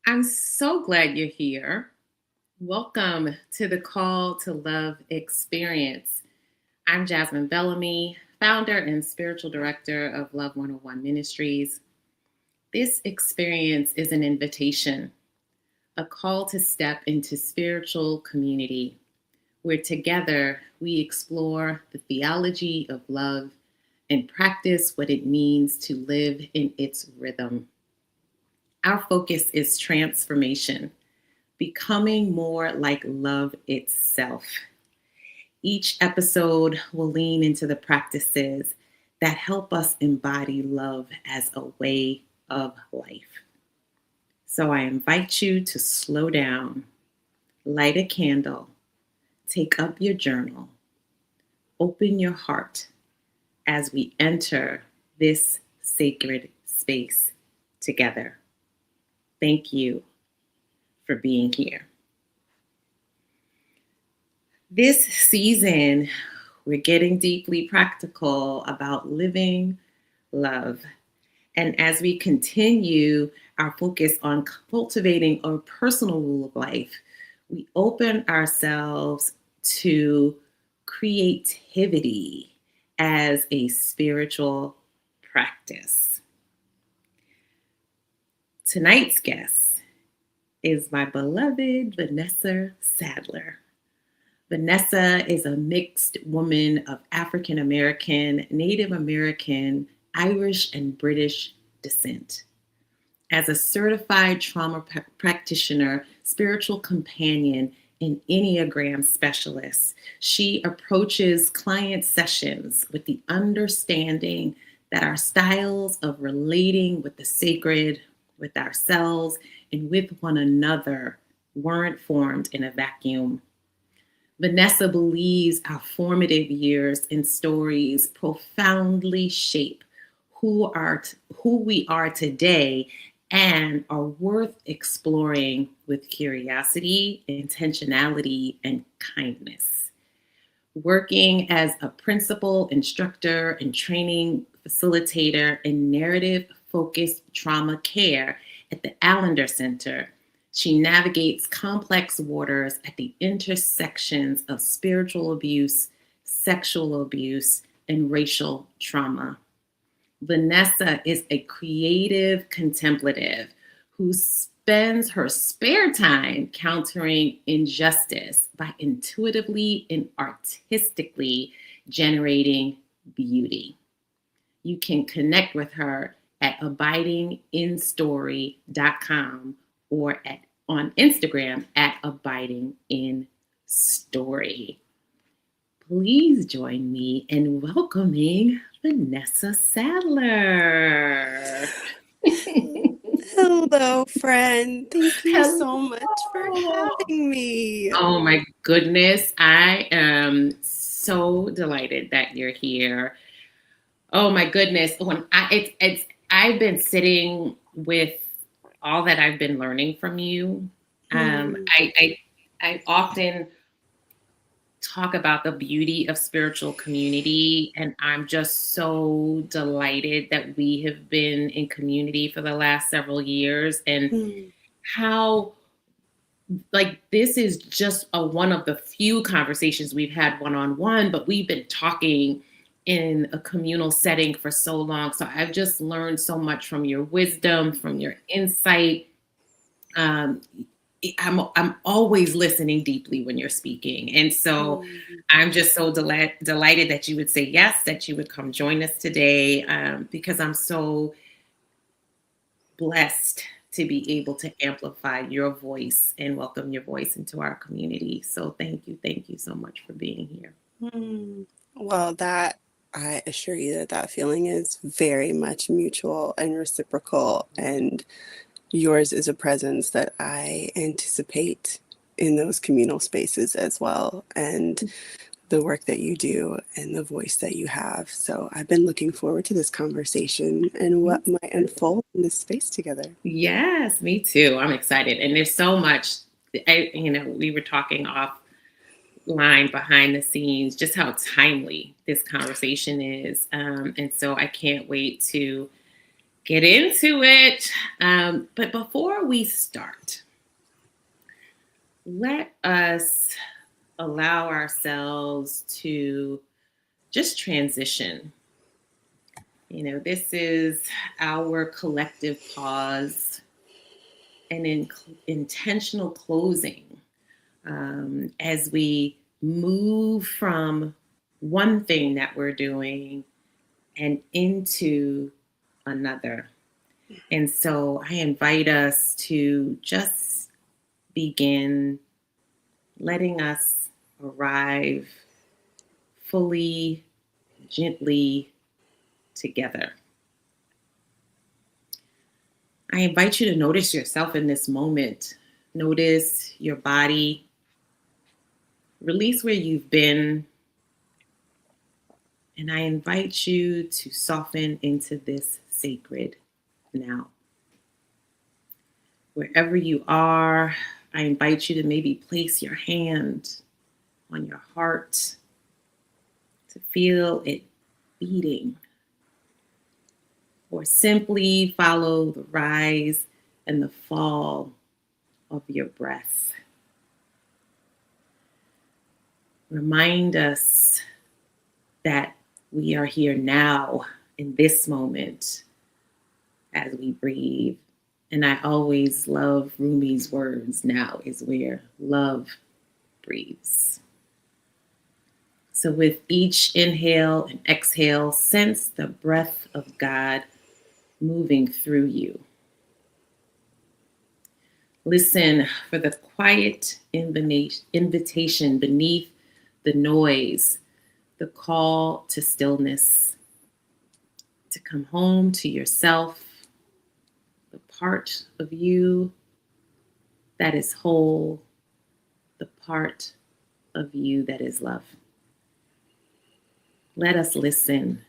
I'm so glad you're here. Welcome to the Call to Love experience. I'm Jasmine Bellamy, founder and spiritual director of Love 101 Ministries. This experience is an invitation, a call to step into spiritual community, where together we explore the theology of love and practice what it means to live in its rhythm. Our focus is transformation, becoming more like love itself. Each episode will lean into the practices that help us embody love as a way of life. So I invite you to slow down, light a candle, take up your journal, open your heart as we enter this sacred space together. Thank you for being here. This season, we're getting deeply practical about living love. And as we continue our focus on cultivating a personal rule of life, we open ourselves to creativity as a spiritual practice. Tonight's guest is my beloved Vanessa Sadler. Vanessa is a mixed woman of African American, Native American, Irish, and British descent. As a certified trauma practitioner, spiritual companion, and Enneagram specialist, she approaches client sessions with the understanding that our styles of relating with the sacred, with ourselves, and with one another weren't formed in a vacuum. Vanessa believes our formative years and stories profoundly shape who we are today and are worth exploring with curiosity, intentionality, and kindness. Working as a principal, instructor, and training facilitator in narrative-focused trauma care at the Allender Center, she navigates complex waters at the intersections of spiritual abuse, sexual abuse, and racial trauma. Vanessa is a creative contemplative who spends her spare time countering injustice by intuitively and artistically generating beauty. You can connect with her at abidinginstory.com or on Instagram at abidinginstory. Please join me in welcoming Vanessa Sadler. Hello, friend. Thank you Hello. so much for having me. Oh my goodness. I am so delighted that you're here. Oh my goodness. I've been sitting with all that I've been learning from you. I often talk about the beauty of spiritual community, and I'm just so delighted that we have been in community for the last several years, and how this is just one of the few conversations we've had one-on-one, but we've been talking in a communal setting for so long. So I've just learned so much from your wisdom, from your insight. I'm always listening deeply when you're speaking. And so I'm just so delighted that you would say yes, that you would come join us today, because I'm so blessed to be able to amplify your voice and welcome your voice into our community. So thank you so much for being here. Well, I assure you that feeling is very much mutual and reciprocal, and yours is a presence that I anticipate in those communal spaces as well, and the work that you do and the voice that you have. So I've been looking forward to this conversation and what might unfold in this space together. Yes, me too. I'm excited. And there's so much, we were talking offline behind the scenes, just how timely this conversation is. And so I can't wait to get into it. But before we start, let us allow ourselves to just transition. This is our collective pause and intentional closing as we move from one thing that we're doing and into another. And so I invite us to just begin letting us arrive fully, gently together. I invite you to notice yourself in this moment. Notice your body, release where you've been, and I invite you to soften into this sacred now. Wherever you are, I invite you to maybe place your hand on your heart to feel it beating, or simply follow the rise and the fall of your breath. Remind us that we are here now in this moment as we breathe. And I always love Rumi's words, now is where love breathes. So with each inhale and exhale, sense the breath of God moving through you. Listen for the quiet invitation beneath the noise, the call to stillness, to come home to yourself, the part of you that is whole, the part of you that is love. Let us listen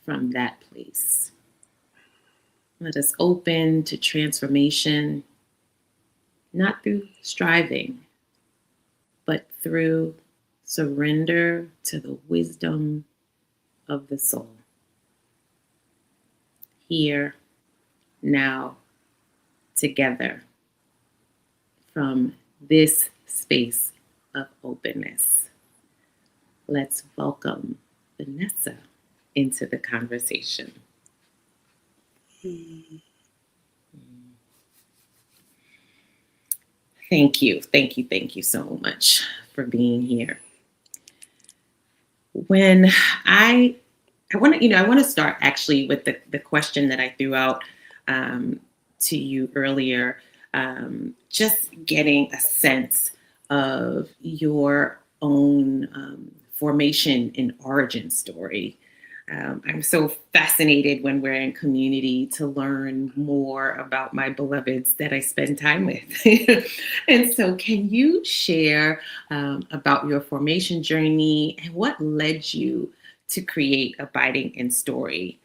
from that place. Let us open to transformation, not through striving, but through surrender to the wisdom of the soul. Here, now, together, from this space of openness. Let's welcome Vanessa into the conversation. Thank you, thank you, thank you so much for being here. When I want to start actually with the question that I threw out to you earlier, just getting a sense of your own formation and origin story. I'm so fascinated when we're in community to learn more about my beloveds that I spend time with. And so, can you share about your formation journey and what led you to create Abiding in Story?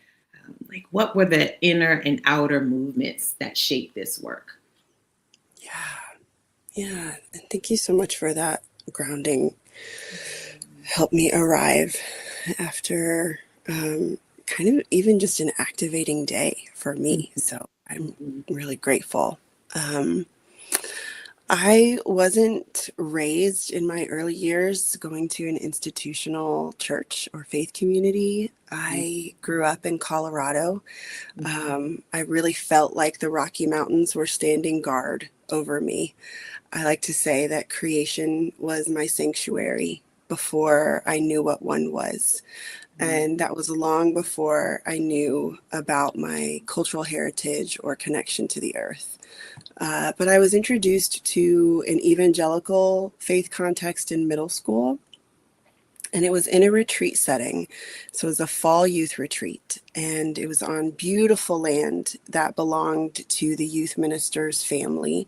Like, what were the inner and outer movements that shaped this work? Yeah. And thank you so much for that grounding. Helped me arrive after kind of even just an activating day for me. So I'm really grateful. I wasn't raised in my early years going to an institutional church or faith community. I grew up in Colorado. I really felt like the Rocky Mountains were standing guard over me. I like to say that creation was my sanctuary before I knew what one was. And that was long before I knew about my cultural heritage or connection to the earth. But I was introduced to an evangelical faith context in middle school, and it was in a retreat setting. So it was a fall youth retreat, and it was on beautiful land that belonged to the youth minister's family.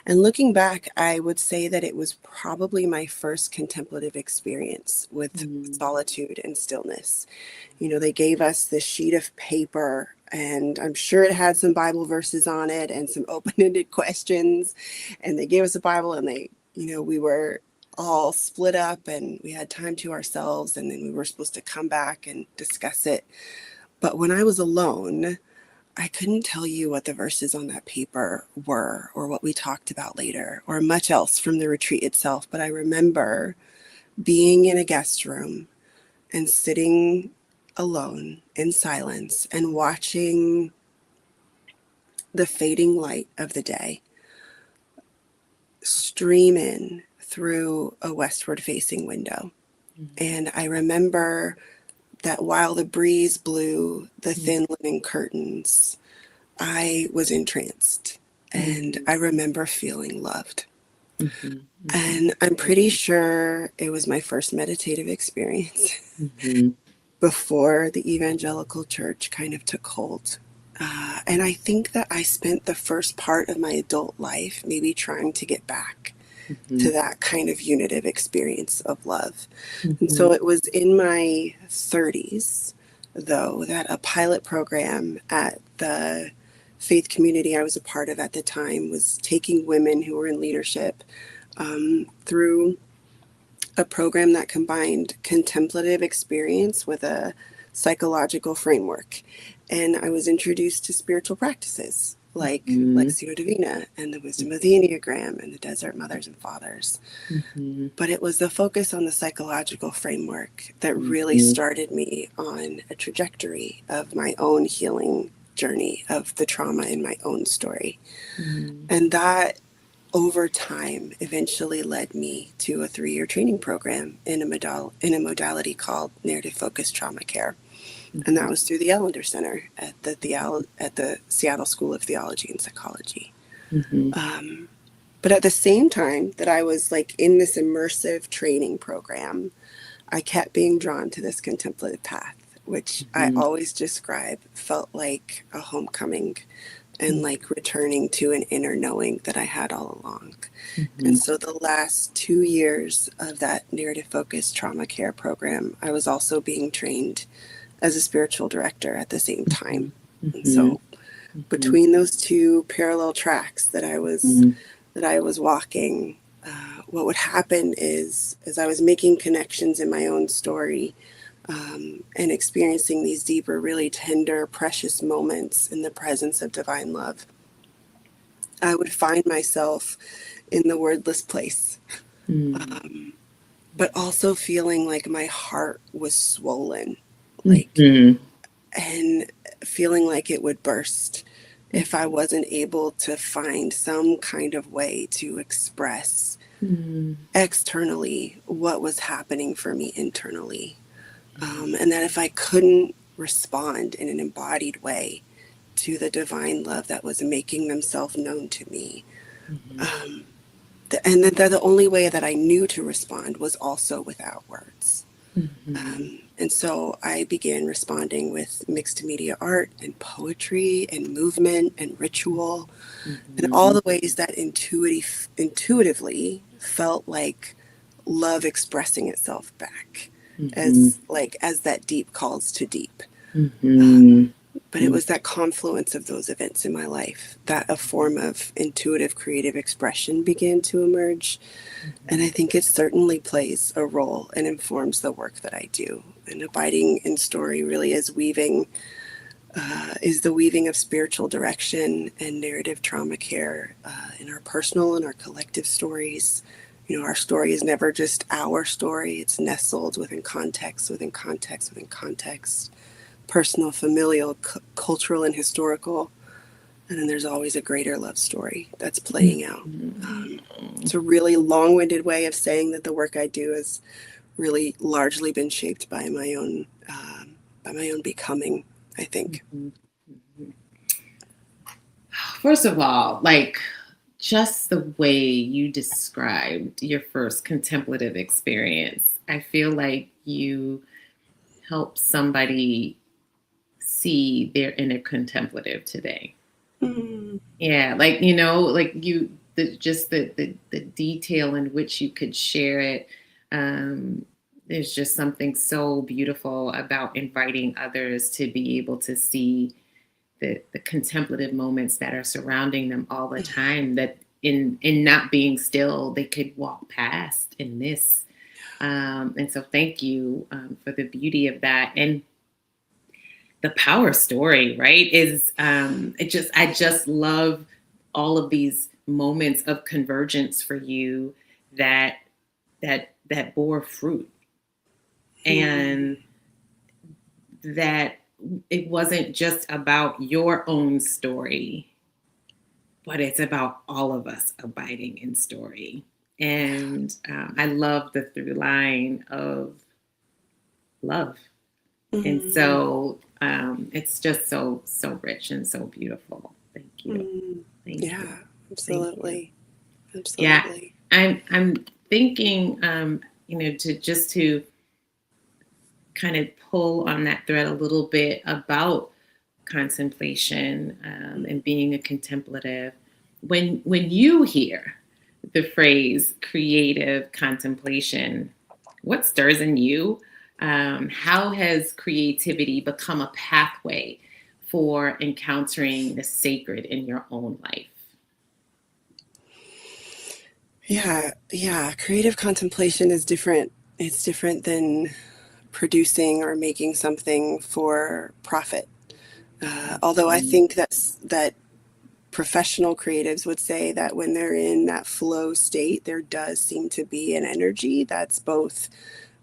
And looking back, I would say that it was probably my first contemplative experience with solitude and stillness. They gave us this sheet of paper, and I'm sure it had some Bible verses on it and some open-ended questions. And they gave us a Bible, and we were all split up and we had time to ourselves, and then we were supposed to come back and discuss it. But when I was alone, I couldn't tell you what the verses on that paper were or what we talked about later or much else from the retreat itself, but I remember being in a guest room and sitting alone in silence and watching the fading light of the day stream in through a westward facing window. And I remember that while the breeze blew the thin linen curtains, I was entranced. And I remember feeling loved. Mm-hmm. Mm-hmm. And I'm pretty sure it was my first meditative experience Mm-hmm. before the evangelical church kind of took hold. And I think that I spent the first part of my adult life maybe trying to get back Mm-hmm. to that kind of unitive experience of love. And Mm-hmm. so it was in my 30s, though, that a pilot program at the faith community I was a part of at the time was taking women who were in leadership through a program that combined contemplative experience with a psychological framework. And I was introduced to spiritual practices like Mm-hmm. Lectio Divina and the wisdom of the Enneagram and the Desert Mothers and Fathers. Mm-hmm. But it was the focus on the psychological framework that really Mm-hmm. started me on a trajectory of my own healing journey of the trauma in my own story. And that over time eventually led me to a 3-year training program in a modality called narrative focused trauma care. And that was through the Ellender Center at the Seattle School of Theology and Psychology. Mm-hmm. But at the same time that I was like in this immersive training program, I kept being drawn to this contemplative path, which I Mm-hmm. always describe felt like a homecoming and like returning to an inner knowing that I had all along. And Mm-hmm. so the last 2 years of that narrative focused trauma care program, I was also being trained as a spiritual director at the same time. And Mm-hmm. so between those two parallel tracks Mm-hmm. that I was walking, what would happen is as I was making connections in my own story and experiencing these deeper, really tender, precious moments in the presence of divine love, I would find myself in the wordless place, but also feeling like my heart was swollen, like, Mm-hmm. and feeling like it would burst if I wasn't able to find some kind of way to express externally what was happening for me internally. And that if I couldn't respond in an embodied way to the divine love that was making themselves known to me, and that the only way that I knew to respond was also without words. Mm-hmm. And so I began responding with mixed media art and poetry and movement and ritual and all Mm-hmm. the ways that intuitively felt like love expressing itself back Mm-hmm. as that deep calls to deep. Mm-hmm. But it was that confluence of those events in my life that a form of intuitive creative expression began to emerge. And I think it certainly plays a role and informs the work that I do. And abiding in story really is the weaving of spiritual direction and narrative trauma care in our personal and our collective stories. You know, our story is never just our story, it's nestled within context, within context, within context, personal, familial, cultural, and historical. And then there's always a greater love story that's playing out. It's a really long winded way of saying that the work I do has really largely been shaped by my own becoming, I think. First of all, like just the way you described your first contemplative experience, I feel like you help somebody see their inner contemplative today. Mm, Yeah, like like the detail in which you could share it. Um, there's just something so beautiful about inviting others to be able to see the contemplative moments that are surrounding them all the time. That in not being still, they could walk past and miss. And so, thank you for the beauty of that. the power story, right? Is I just love all of these moments of convergence for you that that bore fruit, Mm, and that it wasn't just about your own story, but it's about all of us abiding in story. And I love the through line of love. And mm, so it's just so rich and so beautiful. Thank you. mm. Thank you. Yeah, Thank you. absolutely. Yeah. Absolutely. I'm thinking to kind of pull on that thread a little bit about contemplation, and being a contemplative. When you hear the phrase creative contemplation, what stirs in you? How has creativity become a pathway for encountering the sacred in your own life? Yeah, yeah. Creative contemplation is different. It's different than producing or making something for profit. Although I Mm, think that professional creatives would say that when they're in that flow state, there does seem to be an energy that's both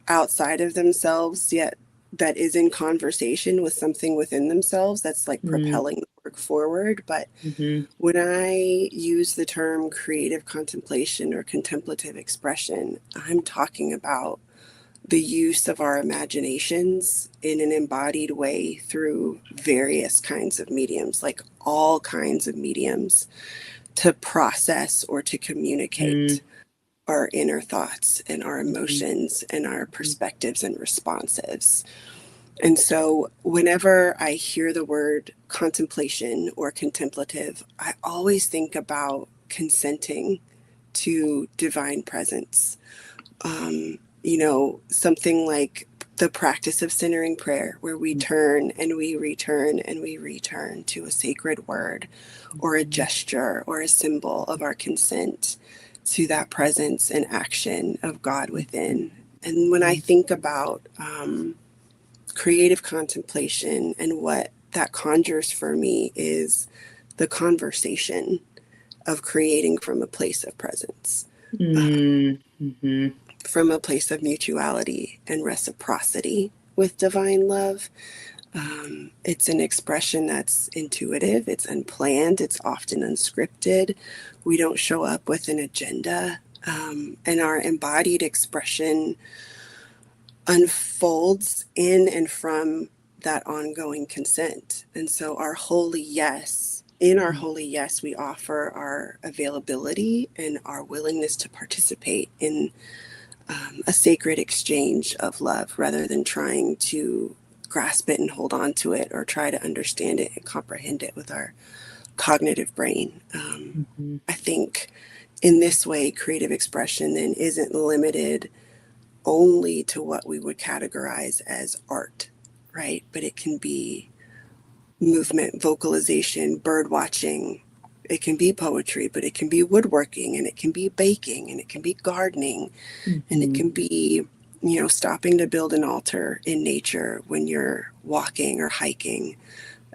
outside of themselves, yet that is in conversation with something within themselves that's like mm, propelling the work forward. But mhm, when I use the term creative contemplation or contemplative expression, I'm talking about the use of our imaginations in an embodied way through various kinds of mediums, like all kinds of mediums, to process or to mm, communicate our inner thoughts and our mhm, emotions and our mhm, perspectives and responses. And so, whenever I hear the word contemplation or contemplative, I always think about consenting to divine presence. Something like the practice of centering prayer, where we turn and we return and we return to a sacred word or a mhm, gesture or a symbol of our consent to that presence and action of God within. And when I mhm, think about creative contemplation and what that conjures for me is the conversation of creating from a place of presence, mm, mhm, from a place of mutuality and reciprocity with divine love. It's an expression that's intuitive, it's unplanned, it's often unscripted. We don't show up with an agenda. And our embodied expression unfolds in and from that ongoing consent. And so, in our holy yes, we offer our availability and our willingness to participate in a sacred exchange of love rather than trying to grasp it and hold on to it or try to understand it and comprehend it with our cognitive brain. mhm, I think in this way, creative expression then isn't limited only to what we would categorize as art, right? But it can be movement, vocalization, bird watching. It can be poetry, but it can be woodworking and it can be baking and it can be gardening and it mhm, can be, stopping to build an altar in nature when you're walking or hiking.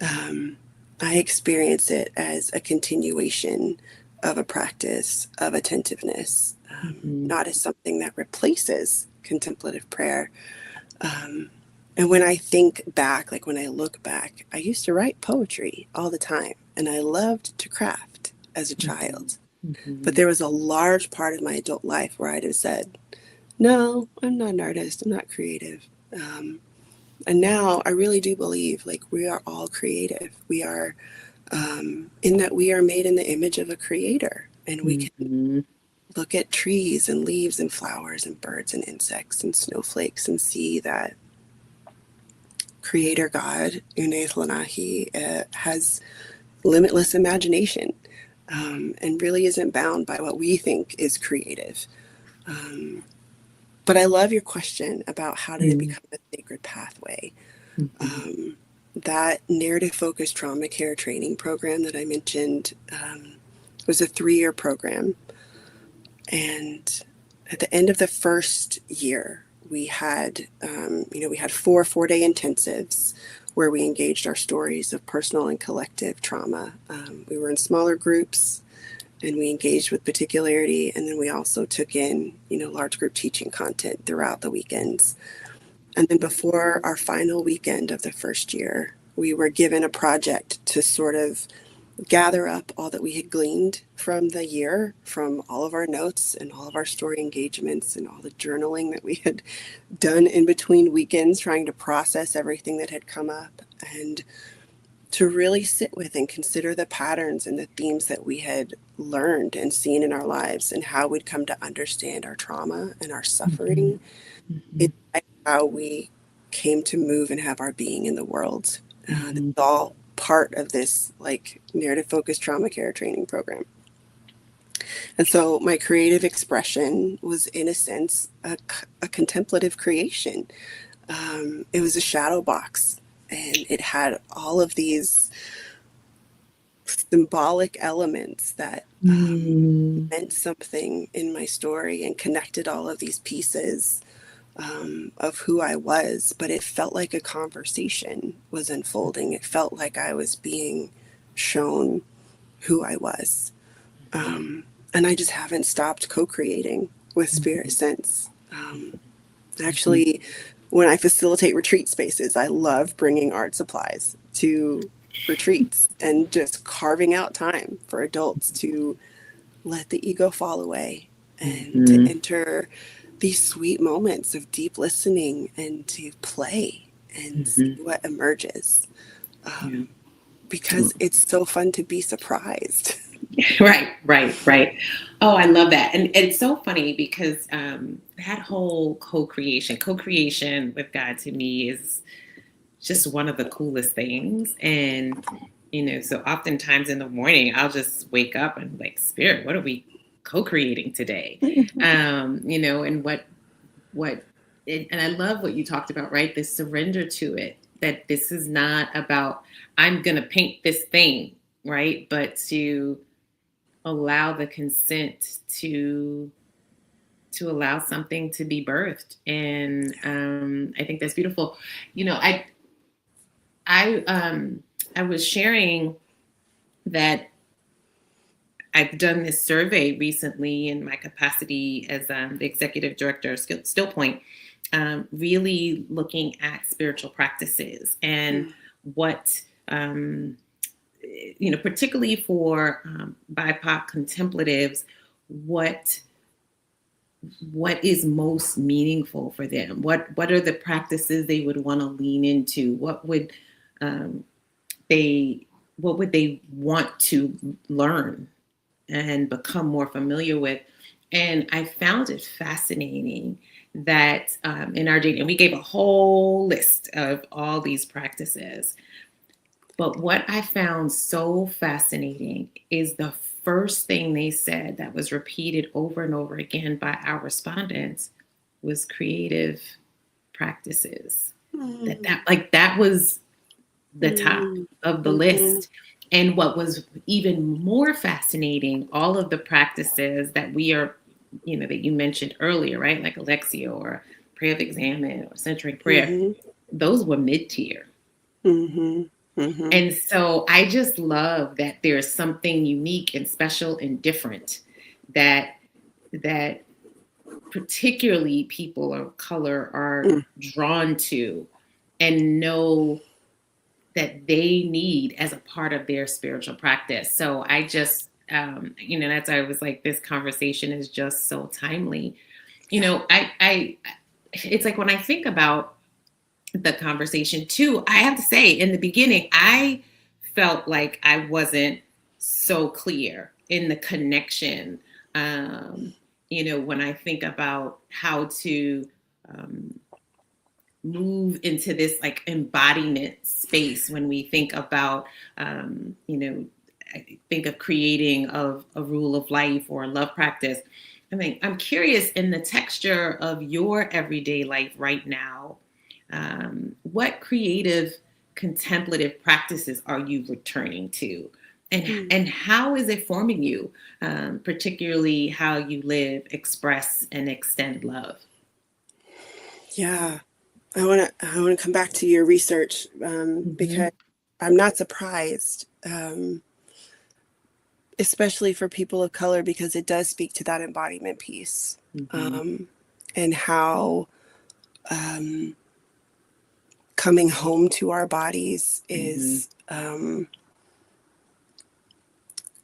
Um, I experience it as a continuation of a practice of attentiveness, mhm, not as something that replaces contemplative prayer. Um, and when I think back, like when I look back, I used to write poetry all the time and I loved to craft as a mhm, child. But mhm, there was a large part of my adult life where I'd have said, no, I'm not an artist, I'm not creative. And now I really do believe like we are all creative. We are, in that we are made in the image of a creator and we can mhm, look at trees and leaves and flowers and birds and insects and snowflakes and see that Creator God, Uneith Lanahi, has limitless imagination, and really isn't bound by what we think is creative. Um, but I love your question about how did it mhm, become a sacred pathway. mhm, Um, that narrative focused trauma care training program that I mentioned was a 3-year program. And at the end of the first year, we had 4 4-day intensives where we engaged our stories of personal and collective trauma. We were in smaller groups and we engaged with particularity. And then we also took in, large group teaching content throughout the weekends. And then before our final weekend of the first year, we were given a project to sort of gather up all that we had gleaned from the year, from all of our notes and all of our story engagements and all the journaling that we had done in between weekends, trying to process everything that had come up, and to really sit with and consider the patterns and the themes that we had learned and seen in our lives and how we'd come to understand our trauma and our Mhm. suffering. Mhm. It's like how we came to move and have our being in the world. This Mhm. is all part of this like narrative focused trauma care training program. And so my creative expression was, in a sense, a contemplative creation. It was a shadow box, and it had all of these symbolic elements that Mm. meant something in my story and connected all of these pieces of who I was. But it felt like a conversation was unfolding. It felt like I was being shown who I was. And I just haven't stopped co-creating with spirit Mhm. since. Mhm. Actually, when I facilitate retreat spaces, I love bringing art supplies to retreats and just carving out time for adults to let the ego fall away and to Mhm. enter these sweet moments of deep listening and to play and see Mhm. what emerges, Yeah. because it's so fun to be surprised. Right, right, right. Oh, I love that. And it's so funny because that whole co-creation with God to me is just one of the coolest things. And, so oftentimes in the morning, I'll just wake up and like, Spirit, what are we co-creating today? And what, and I love what you talked about, right? This surrender to it, that this is not about, I'm going to paint this thing, right? But to allow the consent to allow something to be birthed. And I think that's beautiful. you know i I was sharing that I've done this survey recently in my capacity as the executive director of Still Point, really looking at spiritual practices and what um, particularly for BIPOC contemplatives, what what is most meaningful for them. What are the practices they would want to lean into? Um, they what would they want to learn and become more familiar with? And I found it fascinating that in our data, and we gave a whole list of all these practices. But what I found so fascinating is the first thing they said that was repeated over and over again by our respondents was creative practices. That was the top of the Mm-hmm. list. And what was even more fascinating, all of the practices that we are, that you mentioned earlier, right? Like Alexia or prayer of examen or centering prayer, Mm-hmm. those were mid-tier. Mm-hmm. Mm-hmm. And so I just love that there's something unique and special and different that that particularly people of color are drawn to and know that they need as a part of their spiritual practice. So I just that's why I was like, this conversation is just so timely. Yeah. I it's like when I think about the conversation too, I have to say in the beginning, I felt like I wasn't so clear in the connection. When I think about how to um, move into this like embodiment space, when we think about, I think of creating of a rule of life or a love practice. I mean, I'm curious in the texture of your everyday life right now, what creative contemplative practices are you returning to? And how is it forming you, particularly how you live, express, and extend love? Yeah. I want to come back to your research Mm-hmm. because I'm not surprised, especially for people of color, because it does speak to that embodiment piece, Mm-hmm. um, and how um, coming home to our bodies Mm-hmm.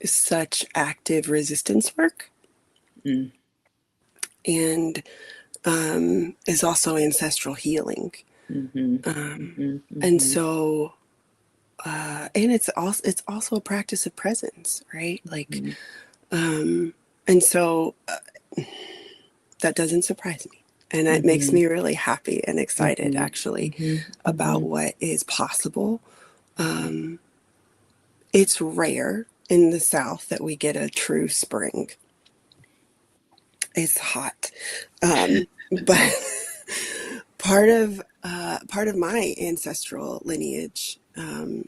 is such active resistance work, Mm-hmm. and is also ancestral healing. Mm-hmm. Um, Mm-hmm. and Mm-hmm. so, and it's also a practice of presence, right? Like, Mm-hmm. and so that doesn't surprise me. And it makes Mm-hmm. me really happy and excited, Mm-hmm. actually, Mm-hmm. about Mm-hmm. what is possible. It's rare in the South that we get a true spring. It's hot. But part of my ancestral lineage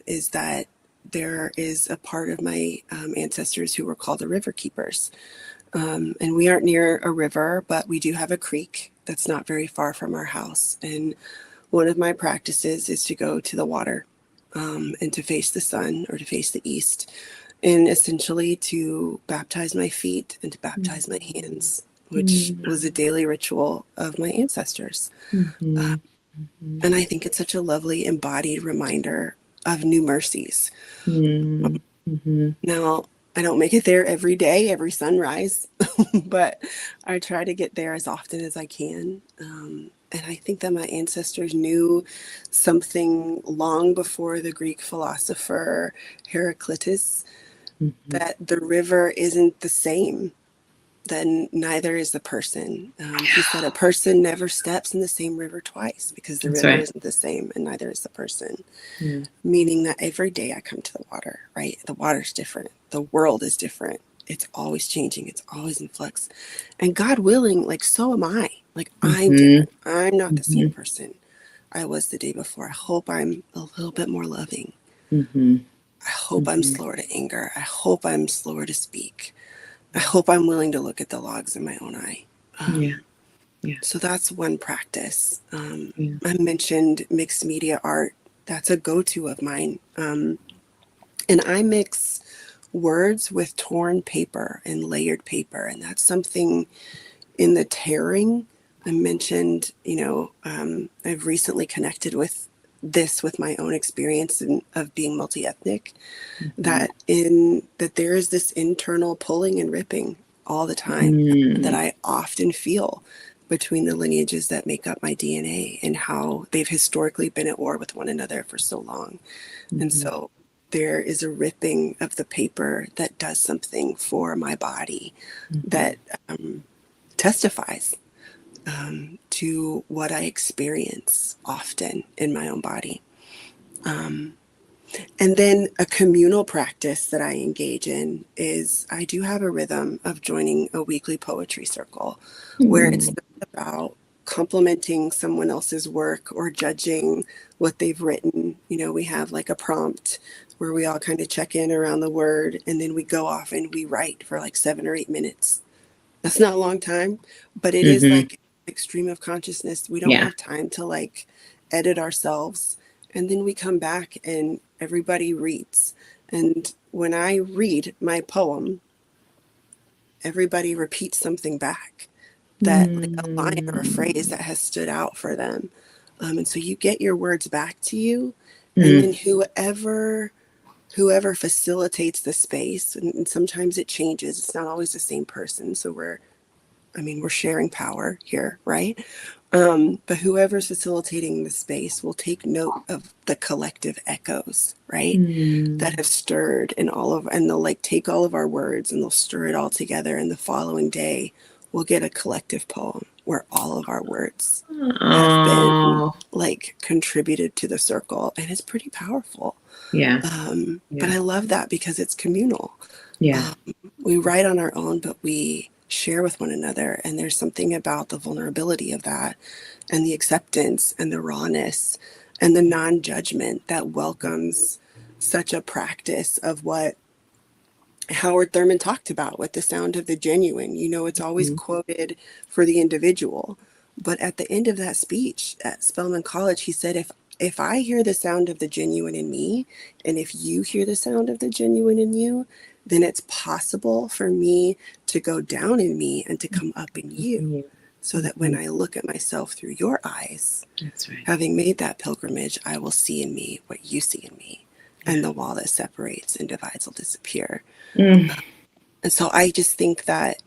is that there is a part of my ancestors who were called the river keepers. And we aren't near a river, but we do have a creek that's not very far from our house. And one of my practices is to go to the water, and to face the sun or to face the east, and essentially to baptize my feet and to baptize my hands, which was a daily ritual of my ancestors. Mm-hmm. Mm-hmm. And I think it's such a lovely embodied reminder of new mercies. Mm-hmm. Mm-hmm. Now, I don't make it there every day, every sunrise, but I try to get there as often as I can. And I think that my ancestors knew something long before the Greek philosopher Heraclitus, Mm-hmm. that the river isn't the same, then neither is the person. He said a person never steps in the same river twice because the That's river right. isn't the same and neither is the person. Yeah. Meaning that every day I come to the water, right? The water's different. The world is different. It's always changing. It's always in flux. And God willing, like, so am I. Like, I'm Mm-hmm. different. I'm not the same Mm-hmm. person I was the day before. I hope I'm a little bit more loving. Mm-hmm. I hope I'm Mm-hmm. slower to anger. I hope I'm slower to speak. I hope I'm willing to look at the logs in my own eye. Yeah. Yeah. So that's one practice. Yeah. I mentioned mixed media art. That's a go-to of mine. And I mix words with torn paper and layered paper. And that's something in the tearing. I mentioned, I've recently connected with this with my own experience of being multi-ethnic, Mm-hmm. that there is this internal pulling and ripping all the time that Mm-hmm. I often feel between the lineages that make up my DNA and how they've historically been at war with one another for so long. And Mm-hmm. so there is a ripping of the paper that does something for my body, Mm-hmm. that testifies to what I experience often in my own body. And then a communal practice that I engage in is I do have a rhythm of joining a weekly poetry circle where it's Mm-hmm. not about complimenting someone else's work or judging what they've written. We have like a prompt where we all kind of check in around the word and then we go off and we write for like 7 or 8 minutes. That's not a long time, but it is Mm-hmm. like extreme of consciousness. We don't Yeah. have time to like edit ourselves. And then we come back and everybody reads. And when I read my poem, everybody repeats something back, that like a line or a phrase Mm-hmm. that has stood out for them. And so you get your words back to you. And Mm-hmm. then whoever facilitates the space, and sometimes it changes. It's not always the same person. So we're sharing power here, right? But whoever's facilitating the space will take note of the collective echoes, right? That have stirred and they'll like take all of our words and they'll stir it all together. And the following day, we'll get a collective poem where all of our words have been Oh, like contributed to the circle. And it's pretty powerful. yeah. But Yeah. I love that because it's communal. Yeah. Um, we write on our own, but we share with one another. And there's something about the vulnerability of that and the acceptance and the rawness and the non judgment that welcomes such a practice of what Howard Thurman talked about with the sound of the genuine. It's always Mm-hmm. quoted for the individual, But at the end of that speech at Spelman College, he said, if I hear the sound of the genuine in me, and if you hear the sound of the genuine in you, then it's possible for me to go down in me and to come up in you. Yeah. So that when I look at myself through your eyes, That's right. having made that pilgrimage, I will see in me what you see in me. Yeah. And the wall that separates and divides will disappear. Mm. And so I just think that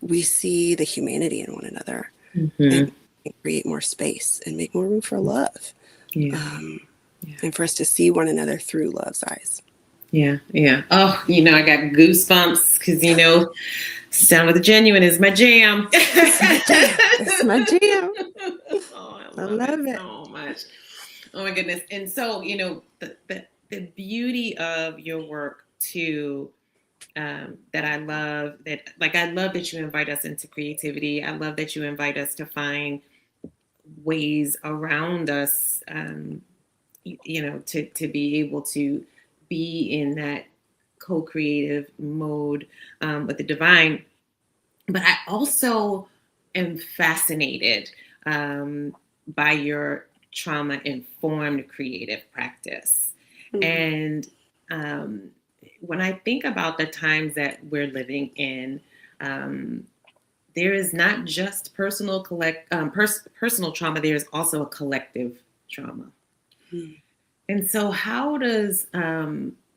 we see the humanity in one another and Mm-hmm. create more space and make more room for love. Yeah. Um, Yeah. and for us to see one another through love's eyes. Yeah. Yeah. Oh, I got goosebumps because, Sound of the Genuine is my jam. It's my jam. It's my jam. Oh, I I love it love it. so much. Oh my goodness. And so, the beauty of your work too, that I love I love that you invite us into creativity. I love that you invite us to find ways around us, to be able to be in that co-creative mode, with the divine. But I also am fascinated, by your trauma informed creative practice. Mm-hmm. And um, when I think about the times that we're living in, um, there is not just personal trauma. There is also a collective trauma. Mm-hmm. And so, how does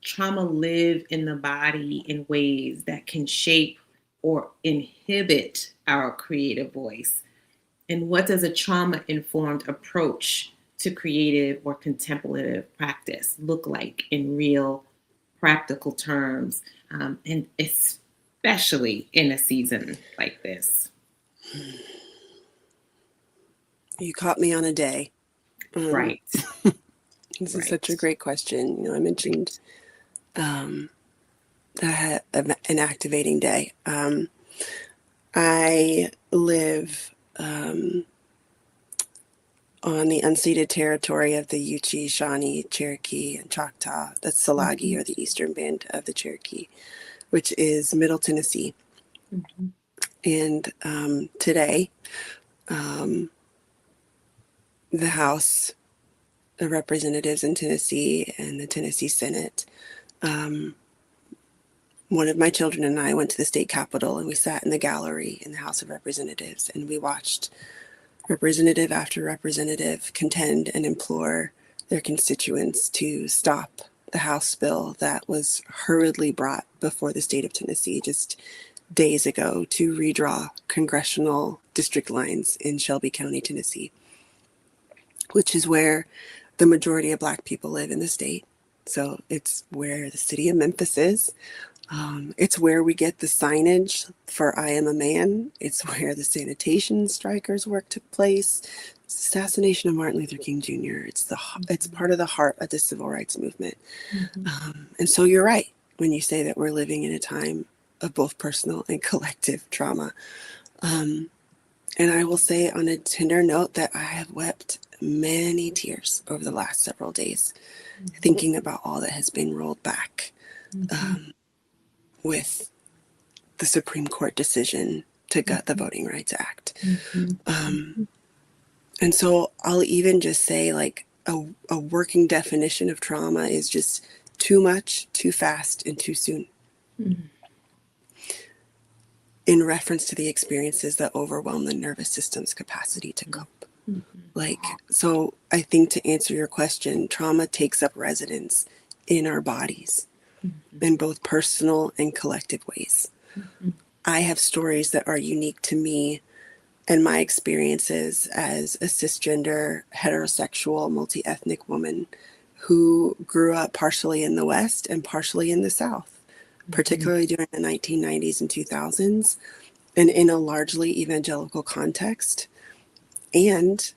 trauma live in the body in ways that can shape or inhibit our creative voice? And what does a trauma informed approach to creative or contemplative practice look like in real, practical terms? And especially in a season like this. You caught me on a day. Um, Right, this is such a right. great question. I mentioned um, that I had an activating day. I live on the unceded territory of the Yuchi, Shawnee, Cherokee, and Choctaw. That's Salagi, Mhm, or the eastern band of the Cherokee, which is Middle Tennessee. mhm, And today, um, the House of Representatives in Tennessee and the Tennessee Senate, um, one of my children and I went to the state capitol and we sat in the gallery in the House of Representatives and we watched representative after representative contend and implore their constituents to stop the House bill that was hurriedly brought before the state of Tennessee just days ago to redraw congressional district lines in Shelby County, Tennessee, which is where the majority of Black people live in the state. So it's where the city of Memphis is. It's where we get the signage for I Am a Man. It's where the sanitation strikers' work took place. Assassination of Martin Luther King Jr. It's part of the heart of the civil rights movement. mhm, And so you're right when you say that we're living in a time of both personal and collective trauma. Um, and I will say on a tender note that I have wept many tears over the last several days, thinking about all that has been rolled back mhm, um, with the Supreme Court decision to gut the Voting Rights Act. mhm, Um, and so I'll even just say, like, a working definition of trauma is just too much, too fast, and too soon, mhm, in reference to the experiences that overwhelm the nervous system's capacity to cope. mhm, Like, so I think to answer your question, trauma takes up residence in our bodies mhm, in both personal and collective ways. mhm, I have stories that are unique to me and my experiences as a cisgender, heterosexual, multi ethnic woman who grew up partially in the West and partially in the South, mhm, particularly during the 1990s and 2000s, and in a largely evangelical context. And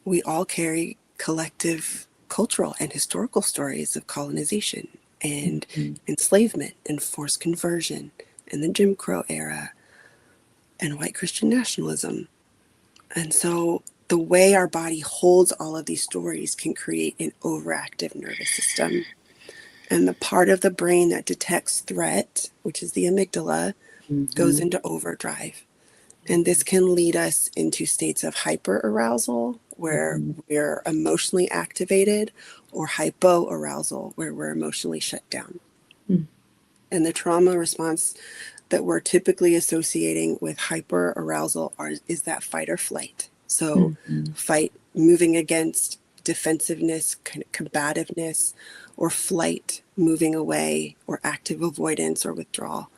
we all carry collective cultural and historical stories of colonization and mhm, enslavement and forced conversion and the Jim Crow era and white Christian nationalism. And so the way our body holds all of these stories can create an overactive nervous system. And the part of the brain that detects threat, which is the amygdala, goes mhm, into overdrive. And this can lead us into states of hyperarousal, where Mm-hmm. we're emotionally activated, or hypoarousal, where we're emotionally shut down. And the trauma response that we're typically associating with hyperarousal is that fight or flight. So, Mm-hmm. fight, moving against, defensiveness, kind of combativeness, or flight, moving away, or active avoidance or withdrawal.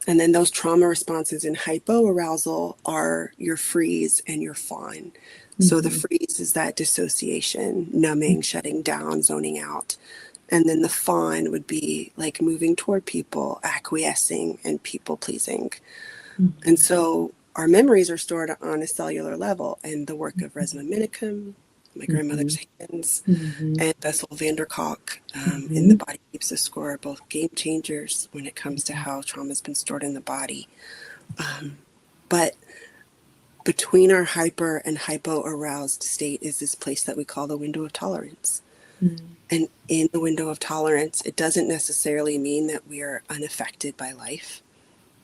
And then those trauma responses in hypoarousal are your freeze and your fawn. So the Mm-hmm. freeze is that dissociation, numbing, shutting down, zoning out. And then the fawn would be like moving toward people, acquiescing, and people pleasing. And so our memories are stored on a cellular level, and the work of Resmaa Menakem, my Mm-hmm. grandmother's hands, Mm-hmm. and Bessel van der Kolk in Mm-hmm. The Body Keeps the Score are both game changers when it comes to how trauma has been stored in the body. But between our hyper and hypo aroused state is this place that we call the window of tolerance. And in the window of tolerance, it doesn't necessarily mean that we are unaffected by life,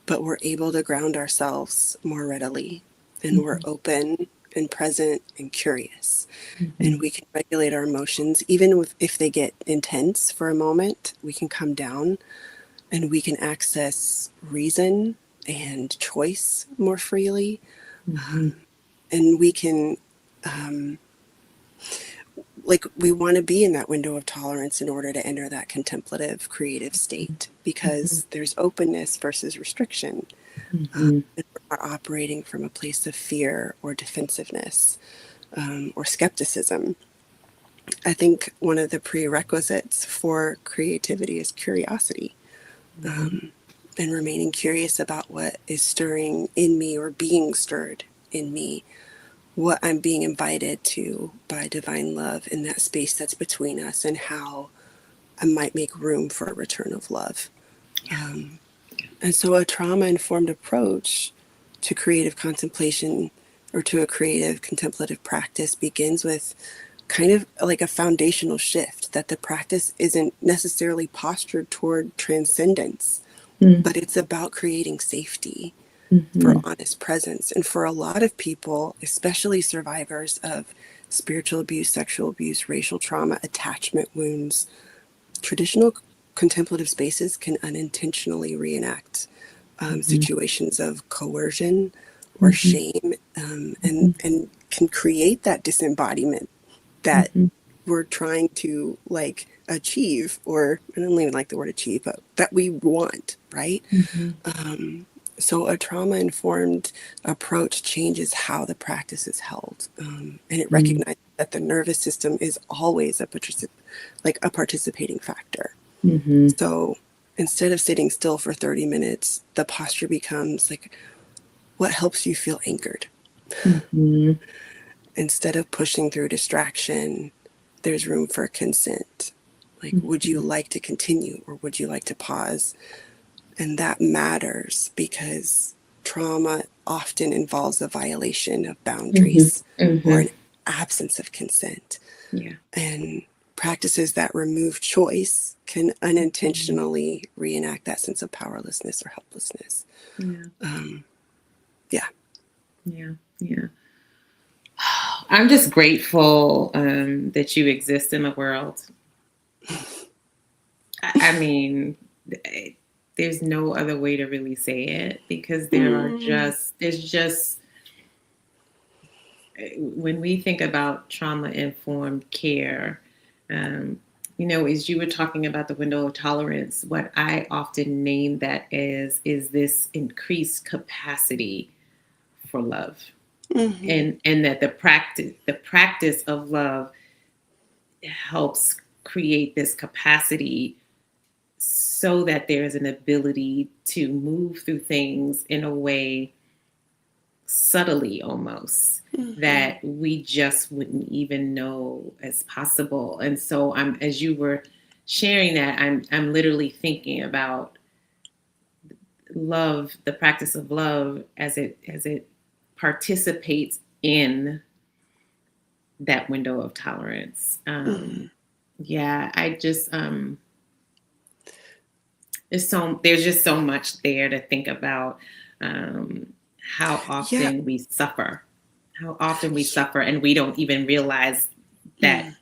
but we're able to ground ourselves more readily, and we're open and present and curious. Mm-hmm. And we can regulate our emotions, even if they get intense for a moment. We can come down, and we can access reason and choice more freely. Mm-hmm. And we can, like, we want to be in that window of tolerance in order to enter that contemplative, creative state, because there's openness versus restriction. Mm-hmm. And we're not operating from a place of fear or defensiveness, or skepticism. I think one of the prerequisites for creativity is curiosity, Mm-hmm. and remaining curious about what is stirring in me or being stirred in me, what I'm being invited to by divine love in that space that's between us, and how I might make room for a return of love. And so a trauma informed approach to creative contemplation, or to a creative contemplative practice, begins with kind of like a foundational shift, that the practice isn't necessarily postured toward transcendence, but it's about creating safety for Mm-hmm. honest presence. And for a lot of people, especially survivors of spiritual abuse, sexual abuse, racial trauma, attachment wounds, traditional contemplative spaces can unintentionally reenact Mm-hmm. situations of coercion or Mm-hmm. shame, and can create that disembodiment that Mm-hmm. we're trying to like achieve, or I don't even like the word achieve, but that we want, right? Mm-hmm. So a trauma informed approach changes how the practice is held, and it recognizes that the nervous system is always like a participating factor. Mm-hmm. So instead of sitting still for 30 minutes, the posture becomes like, what helps you feel anchored? Mm-hmm. Instead of pushing through distraction, there's room for consent. Like, would you Mm-hmm. like to continue, or would you like to pause? And that matters because trauma often involves a violation of Mm-hmm. boundaries or Mm-hmm. an absence of consent. Yeah. And practices that remove choice can unintentionally reenact that sense of powerlessness or helplessness. Yeah. Yeah. Yeah. Yeah. I'm just grateful that you exist in the world. I mean, there's no other way to really say it, because Mm. there's just, when we think about trauma informed care, um, as you were talking about the window of tolerance, what I often name that is this increased capacity for love, Mm-hmm. and that the practice of love helps create this capacity, so that there's an ability to move through things in a way, subtly almost, Mm-hmm. that we just wouldn't even know as possible. And so, as you were sharing that, I'm literally thinking about love, the practice of love, as it participates in that window of tolerance. Mm-hmm. Yeah, I just there's just so much there to think about. how Yeah. often we suffer, how often we suffer, and we don't even realize that Mm,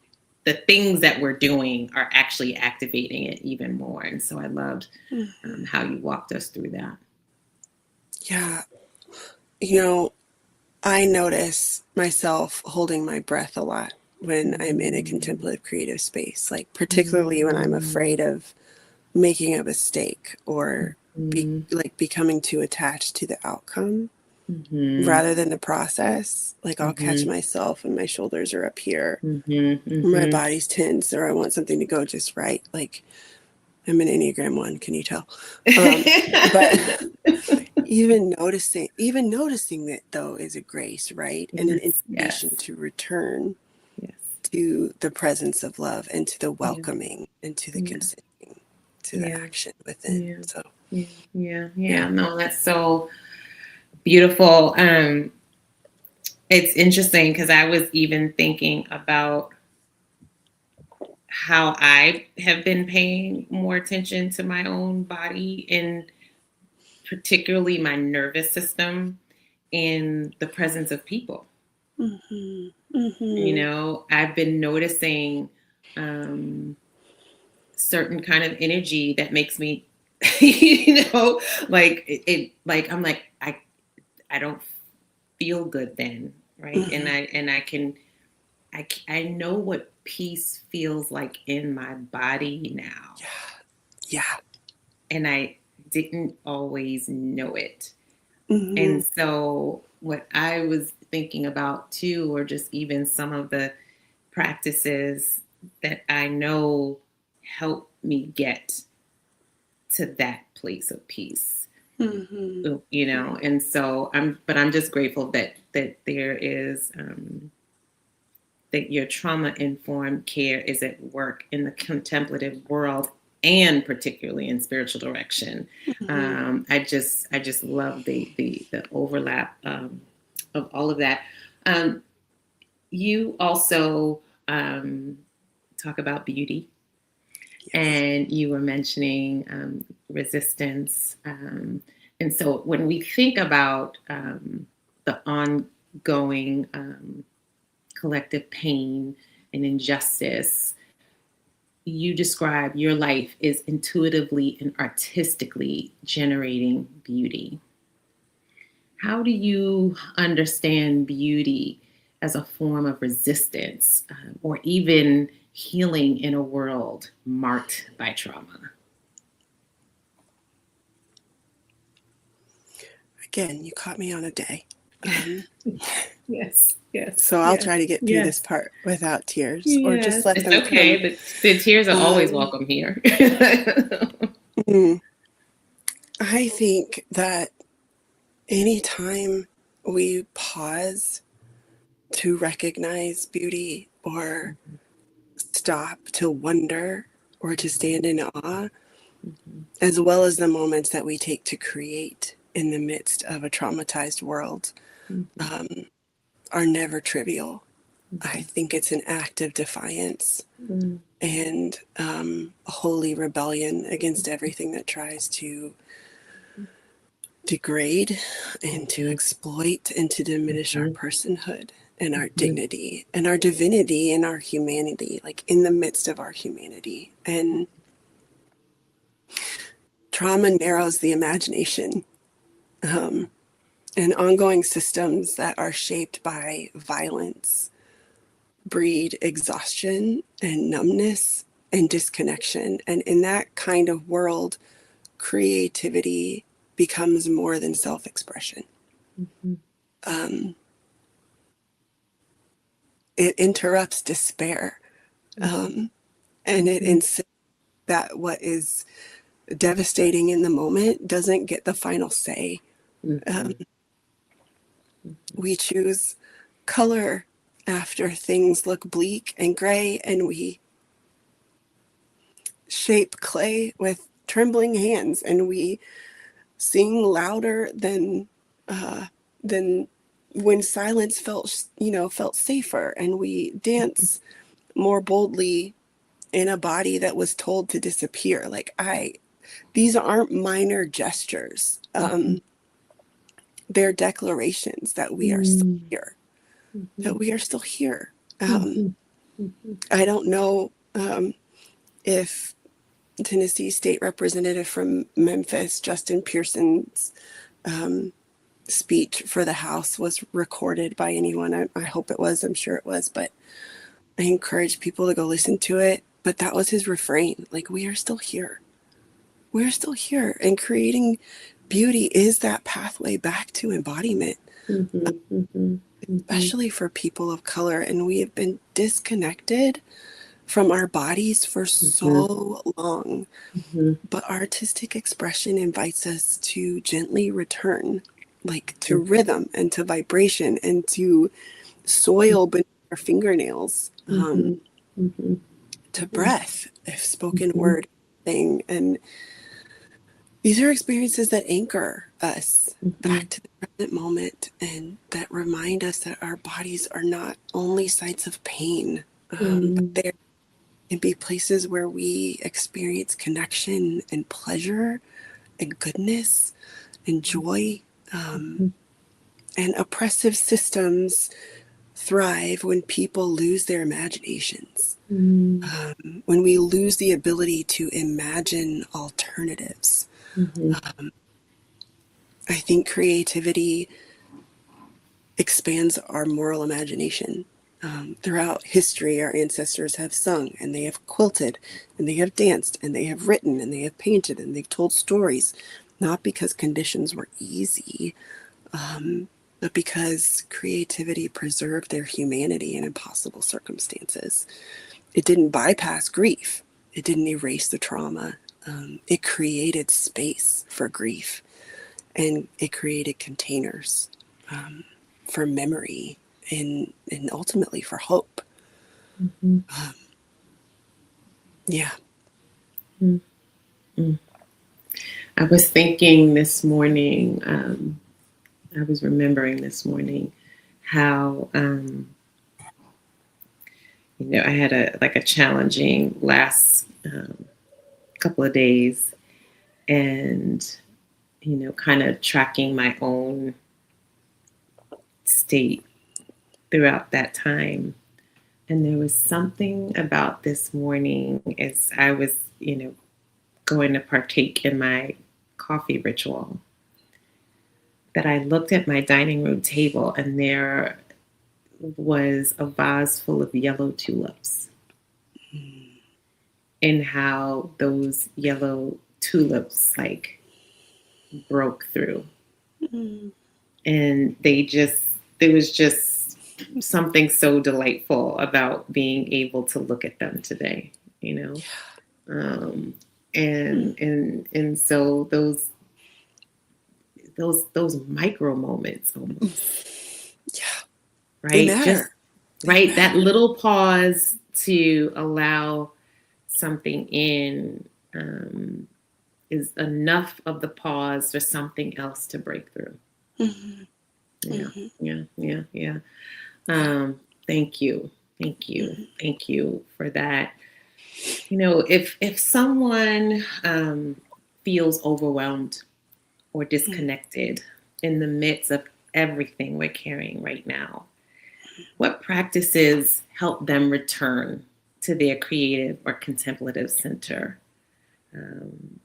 the things that we're doing are actually activating it even more. And so I loved mhm. how you walked us through that. Yeah. You know, I notice myself holding my breath a lot when I'm in a Mm-hmm. contemplative creative space, like particularly when I'm afraid of making a mistake or Mm-hmm. becoming too attached to the outcome Mm-hmm. rather than the process. Like I'll catch Mm-hmm. myself and my shoulders are up here, Mm-hmm. or my Mm-hmm. body's tense, or I want something to go just right. Like I'm an Enneagram 1, can you tell? But even noticing it though is a grace, right? And an Yes, yes, invitation to return yes. to the presence of love and to the Yeah, welcoming and to the yeah, consenting to the yeah, action within. yeah, So yeah, yeah, yeah. yeah. No, that's so beautiful. It's interesting because I was even thinking about how I have been paying more attention to my own body and particularly my nervous system in the presence of people. Mm-hmm. You Mm-hmm. know, I've been noticing um, certain kind of energy that makes me, like like I'm like I don't feel good then, right? And Mm-hmm. I can I know what peace feels like in my body now, Yeah. Yeah. and I didn't always know it. Mm-hmm. And so, what I was thinking about too, or just even some of the practices that I know help me get to that place of peace, Mm-hmm. you know. And so I'm just grateful that there is that your trauma informed care is at work in the contemplative world and particularly in spiritual direction. Mm-hmm. I just love the overlap of all of that. Um, you also talk about beauty, Yes. and you were mentioning resistance. And so when we think about the ongoing collective pain and injustice, you describe your life is intuitively and artistically generating beauty. How do you understand beauty as a form of resistance or even healing in a world marked by trauma? Again, you caught me on a day. Um, Yes, yes, so I'll yes, try to get through this yes, part without tears or just yes. let It's them okay. come. The tears are always Um, welcome here. mm, I think that anytime we pause to recognize beauty or stop to wonder or to stand in awe, Mhm, as well as the moments that we take to create in the midst of a traumatized world, mhm, um, are never trivial. I mhm, think it's an act of defiance mhm, and a holy rebellion against everything that tries to degrade and to mhm, exploit and to diminish our mhm, personhood and our mhm, dignity and our divinity and our humanity, like in the midst of our humanity. And trauma narrows the imagination. Um, and ongoing systems that are shaped by violence breed exhaustion and numbness and disconnection. And in that kind of world, creativity becomes more than self expression. mhm, Um, it interrupts despair, mhm, um, and it mhm, insists that what is devastating in the moment doesn't get the final say. Um, mhm, we choose color after things look bleak and gray, and we shape clay with trembling hands, and we sing louder uh, than when silence felt safer, and we dance more boldly in a body that was told to disappear. Like these aren't minor gestures. mhm, they're declarations that we are still Mm, here, that mhm, we are still here. mhm, mhm, I don't know if Tennessee State Representative from Memphis, Justin Pearson's speech for the House was recorded by anyone. I hope it was. I'm sure it was. But I encourage people to go listen to it. But that was his refrain. Like, we are still here. We're still here. And creating beauty is that pathway back to embodiment, mhm, mhm, mhm, especially for people of color. And we have been disconnected from our bodies for mhm, so long. mhm, But artistic expression invites us to gently return, like to mhm, rhythm and to vibration and to soil beneath our fingernails, mhm, mhm, to mhm, breath, if spoken mhm, word thing. And these are experiences that anchor us mhm, back to the present moment and that remind us that our bodies are not only sites of pain, but mhm, they can be places where we experience connection and pleasure and goodness and joy. Um, mhm, and oppressive systems thrive when people lose their imaginations, mhm, when we lose the ability to imagine alternatives. mhm, I think creativity expands our moral imagination. Throughout history, our ancestors have sung and they have quilted and they have danced and they have written and they have painted and they've told stories, not because conditions were easy, but because creativity preserved their humanity in impossible circumstances. It didn't bypass grief, it didn't erase the trauma. It created space for grief and it created containers for memory and ultimately for hope. mhm, Yeah. mhm, mhm. I was thinking this morning, I was remembering this morning how, I had a challenging last couple of days, and kind of tracking my own state throughout that time. And there was something about this morning as I was, going to partake in my coffee ritual, that I looked at my dining room table and there was a vase full of yellow tulips, and how those yellow tulips like broke through. Mm, And there was just something so delightful about being able to look at them today, you know? Um, mm, and so those micro moments almost, yeah. They right? Just matter. They right, that matter. little pause to allow something in, um, is enough of the pause for something else to break through. Mm-hmm. Yeah, Mm-hmm. yeah, yeah, yeah. Yeah. Um, thank you, thank you, Mm-hmm. thank you for that. If someone feels overwhelmed or disconnected in the midst of everything we're carrying right now, what practices help them return to their creative or contemplative center? Um,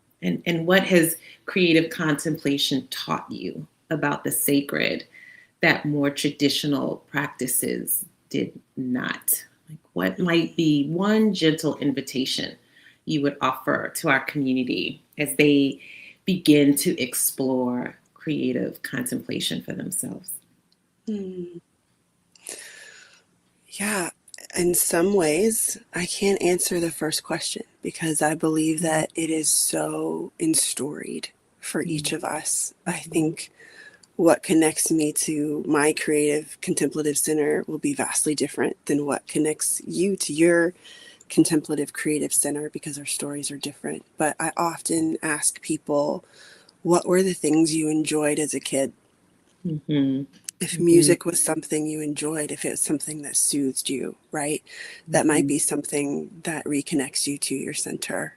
and what has creative contemplation taught you about the sacred that more traditional practices did not? Like, what might be one gentle invitation you would offer to our community as they begin to explore creative contemplation for themselves? Mm. Yeah, in some ways, I can't answer the first question because I believe Mm-hmm. that it is so instoried for each of us. I think what connects me to my creative contemplative center will be vastly different than what connects you to your contemplative creative center because our stories are different. But I often ask people, what were the things you enjoyed as a kid? Mm-hmm. If Mm-hmm. music was something you enjoyed, if it was something that soothed you, right? That might Mm-hmm. be something that reconnects you to your center.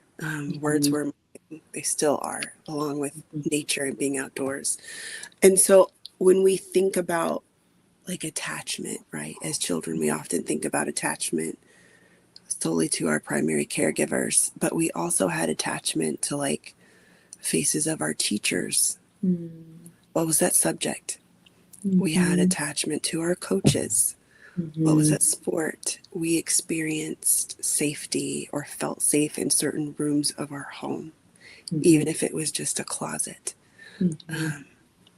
Words Mm-hmm. were, they still are, along with nature and being outdoors. And so when we think about like attachment, right? As children, we often think about attachment solely to our primary caregivers, but we also had attachment to like faces of our teachers. Mm-hmm. What was that subject? We had Mm-hmm. attachment to our coaches. What was that sport? We experienced safety or felt safe in certain rooms of our home, Mm-hmm. even if it was just a closet. Mm-hmm.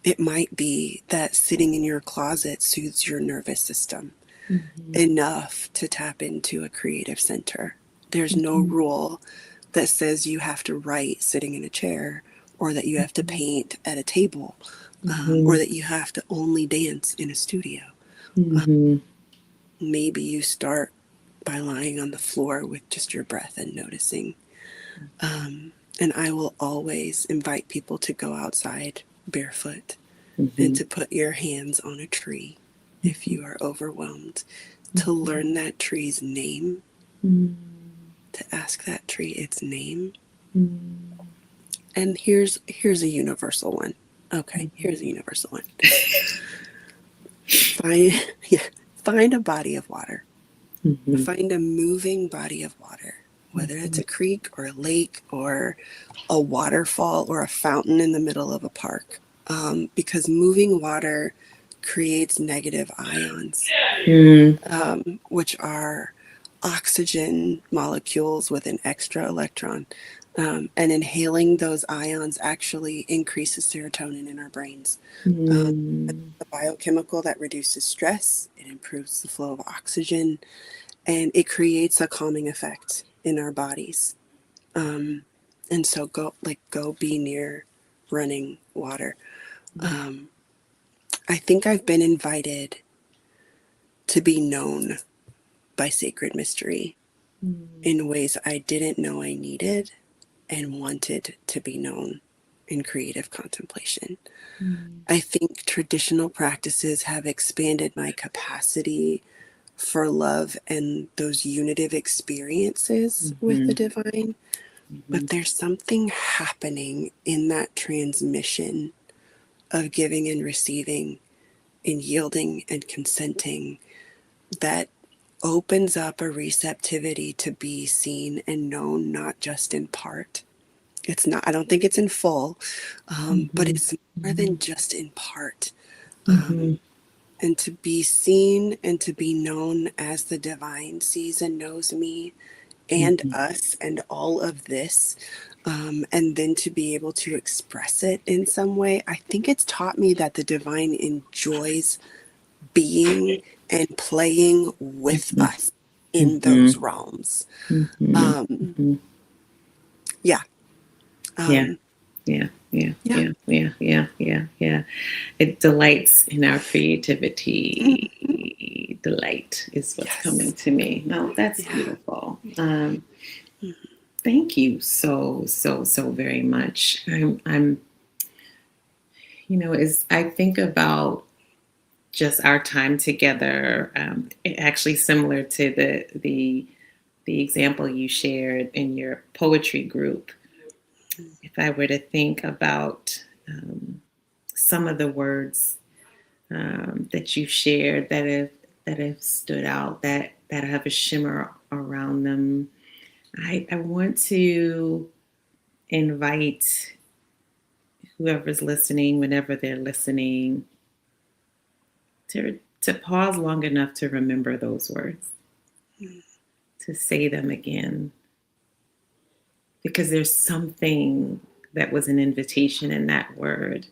It might be that sitting in your closet soothes your nervous system Mm-hmm. enough to tap into a creative center. There's no Mm-hmm. rule that says you have to write sitting in a chair, or that you have to paint at a table, or Mm-hmm. that you have to only dance in a studio. Mm-hmm. Maybe you start by lying on the floor with just your breath and noticing. And I will always invite people to go outside barefoot and Mm-hmm. to put your hands on a tree if you are overwhelmed, to learn that tree's name, to ask that tree its name. And here's a universal one. Okay, here's a universal one. Find yeah, find a body of water. Mm-hmm. Find a moving body of water, whether it's a creek or a lake or a waterfall or a fountain in the middle of a park. Because moving water creates negative ions, Mm-hmm. which are oxygen molecules with an extra electron. And inhaling those ions actually increases serotonin in our brains. Mm-hmm. A biochemical that reduces stress, it improves the flow of oxygen, and it creates a calming effect in our bodies. And so go be near running water. I think I've been invited to be known by sacred mystery in ways I didn't know I needed and wanted to be known in creative contemplation. I think traditional practices have expanded my capacity for love and those unitive experiences with the divine. But there's something happening in that transmission of giving and receiving, and yielding and consenting, that opens up a receptivity to be seen and known, not just in part. It's not, I don't think it's in full, but Mm-hmm. it's more than just in part. Mm-hmm. And to be seen and to be known as the divine sees and knows me and Mm-hmm. us and all of this, and then to be able to express it in some way, I think it's taught me that the divine enjoys being and playing with us in Mm-hmm. those realms. Mm-hmm. Um, Mm-hmm. yeah. Yeah. Um, Yeah. Yeah. yeah. Yeah. Yeah. Yeah. Yeah. Yeah. It delights in our Mhm. creativity. Delight is what's coming Yes. to me. No, that's Yeah. beautiful. Thank you so very much. As I think about just our time together, actually similar to the example you shared in your poetry group. If I were to think about some of the words that you shared that have stood out, that have a shimmer around them, I want to invite whoever's listening, whenever they're listening, to pause long enough to remember those words, to say them again, because there's something that was an invitation in that word,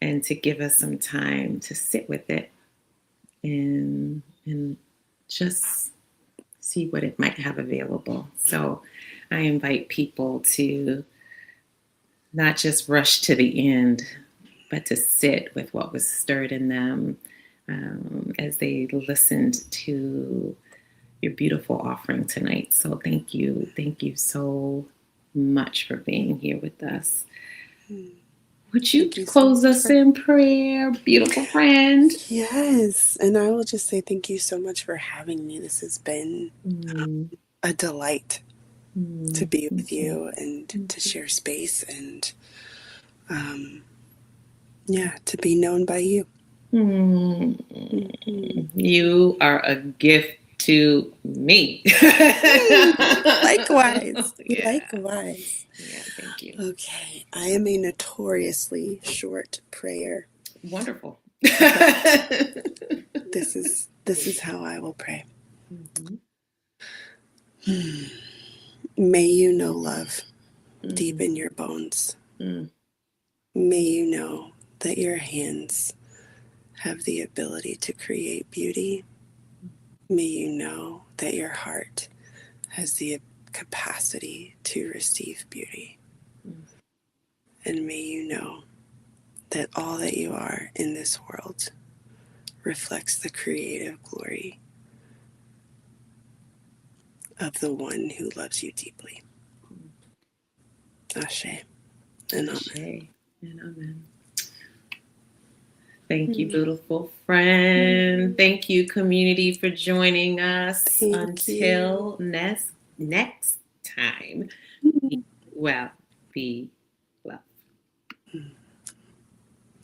and to give us some time to sit with it and just see what it might have available. So I invite people to not just rush to the end, but to sit with what was stirred in them as they listened to your beautiful offering tonight. So thank you. Thank you so much for being here with us. Would you Thank you so close much us for. in prayer, beautiful friend? Yes. And I will just say thank you so much for having me. This has been Mm, a delight to mm, be mm, with you and to share space. And Yeah, to be known by you. Hmm. Mhm. You are a gift to me. Likewise. Yeah. Likewise. Yeah. Thank you. Okay, I am a notoriously short prayer, Wonderful. but this is how I will pray. Mhm. May you know love deep Mhm. in your bones. Mm. May you know that your hands have the ability to create beauty. May you know that your heart has the capacity to receive beauty. Mm. And may you know that all that you are in this world reflects the creative glory of the one who loves you deeply. Ashe and Ashe amen. and amen. Thank you, Mm. beautiful friend. Thank you, community, for joining us. Thank you. Until next time, be well, be loved.